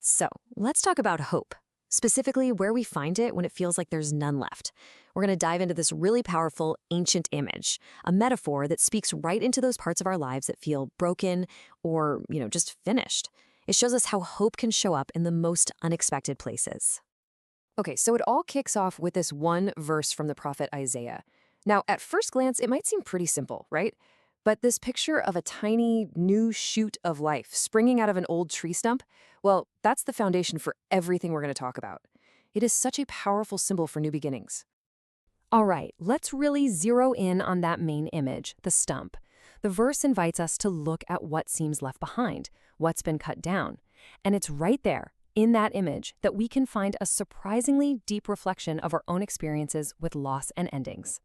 So, let's talk about hope, specifically where we find it when it feels like there's none left. We're going to dive into this really powerful ancient image, a metaphor that speaks right into those parts of our lives that feel broken or, just finished. It shows us how hope can show up in the most unexpected places. Okay, so it all kicks off with this one verse from the prophet Isaiah. Now, at first glance, it might seem pretty simple, right? But this picture of a tiny new shoot of life springing out of an old tree stump, well, that's the foundation for everything we're going to talk about. It is such a powerful symbol for new beginnings. All right, let's really zero in on that main image, the stump. The verse invites us to look at what seems left behind, what's been cut down. And it's right there, in that image, that we can find a surprisingly deep reflection of our own experiences with loss and endings.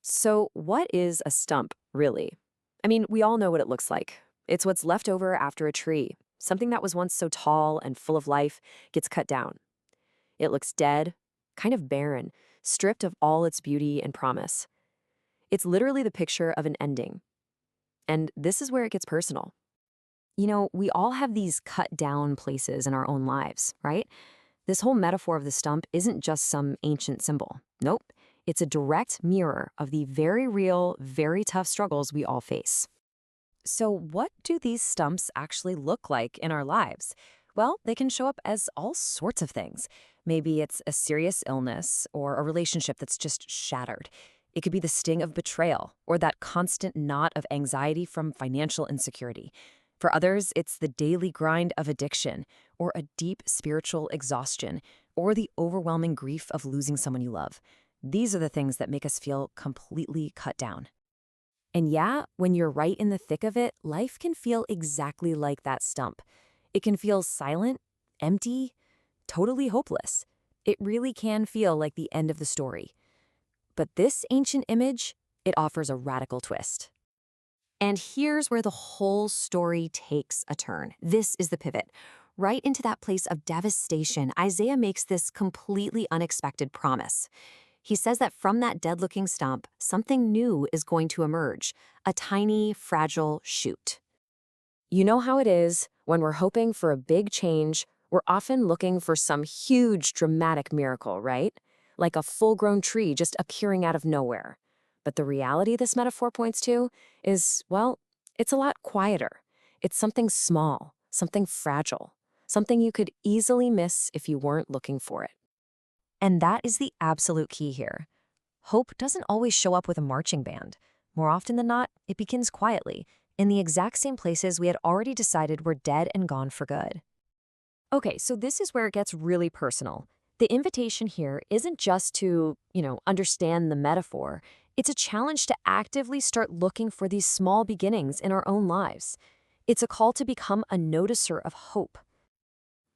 So, what is a stump, really? I mean, we all know what it looks like. It's what's left over after a tree. Something that was once so tall and full of life gets cut down. It looks dead, kind of barren, stripped of all its beauty and promise. It's literally the picture of an ending. And this is where it gets personal. We all have these cut down places in our own lives, right? This whole metaphor of the stump isn't just some ancient symbol. Nope. It's a direct mirror of the very real, very tough struggles we all face. So, what do these stumps actually look like in our lives? Well, they can show up as all sorts of things. Maybe it's a serious illness or a relationship that's just shattered. It could be the sting of betrayal or that constant knot of anxiety from financial insecurity. For others, it's the daily grind of addiction or a deep spiritual exhaustion or the overwhelming grief of losing someone you love. These are the things that make us feel completely cut down. And yeah, when you're right in the thick of it, life can feel exactly like that stump. It can feel silent, empty, totally hopeless. It really can feel like the end of the story. But this ancient image, it offers a radical twist. And here's where the whole story takes a turn. This is the pivot. Right into that place of devastation, Isaiah makes this completely unexpected promise. He says that from that dead-looking stump, something new is going to emerge, a tiny, fragile shoot. You know how it is, when we're hoping for a big change, we're often looking for some huge, dramatic miracle, right? Like a full-grown tree just appearing out of nowhere. But the reality this metaphor points to is, well, it's a lot quieter. It's something small, something fragile, something you could easily miss if you weren't looking for it. And that is the absolute key here. Hope doesn't always show up with a marching band. More often than not, it begins quietly, in the exact same places we had already decided were dead and gone for good. Okay, so this is where it gets really personal. The invitation here isn't just to, understand the metaphor. It's a challenge to actively start looking for these small beginnings in our own lives. It's a call to become a noticer of hope.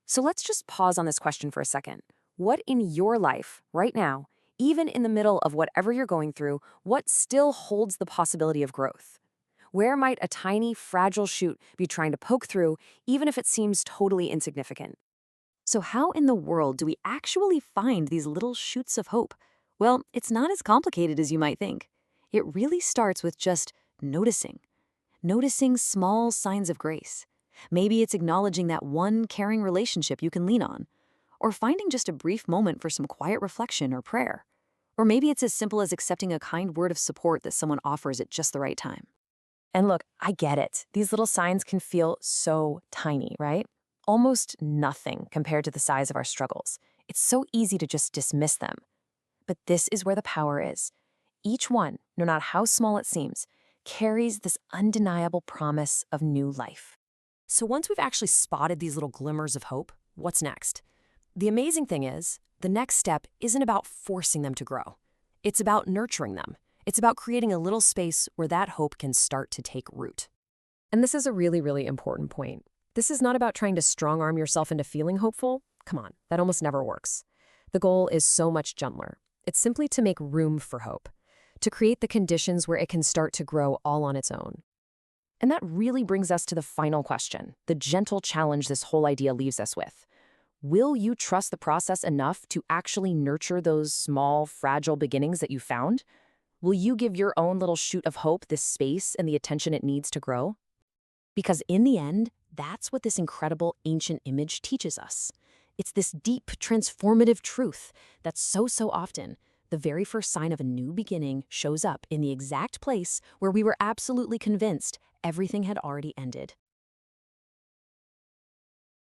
So let's just pause on this question for a second. What in your life, right now, even in the middle of whatever you're going through, what still holds the possibility of growth? Where might a tiny, fragile shoot be trying to poke through, even if it seems totally insignificant? So how in the world do we actually find these little shoots of hope? Well, it's not as complicated as you might think. It really starts with just noticing. Noticing small signs of grace. Maybe it's acknowledging that one caring relationship you can lean on, or finding just a brief moment for some quiet reflection or prayer. Or maybe it's as simple as accepting a kind word of support that someone offers at just the right time. And look, I get it. These little signs can feel so tiny, right? Almost nothing compared to the size of our struggles. It's so easy to just dismiss them. But this is where the power is. Each one, no matter how small it seems, carries this undeniable promise of new life. So once we've actually spotted these little glimmers of hope, what's next? The amazing thing is, the next step isn't about forcing them to grow. It's about nurturing them. It's about creating a little space where that hope can start to take root. And this is a really, really important point. This is not about trying to strong-arm yourself into feeling hopeful. Come on, that almost never works. The goal is so much gentler. It's simply to make room for hope, to create the conditions where it can start to grow all on its own. And that really brings us to the final question, the gentle challenge this whole idea leaves us with. Will you trust the process enough to actually nurture those small, fragile beginnings that you found? Will you give your own little shoot of hope the space and the attention it needs to grow? Because in the end, That's what this incredible ancient image teaches us. It's this deep, transformative truth that so often the very first sign of a new beginning shows up in the exact place where we were absolutely convinced everything had already ended.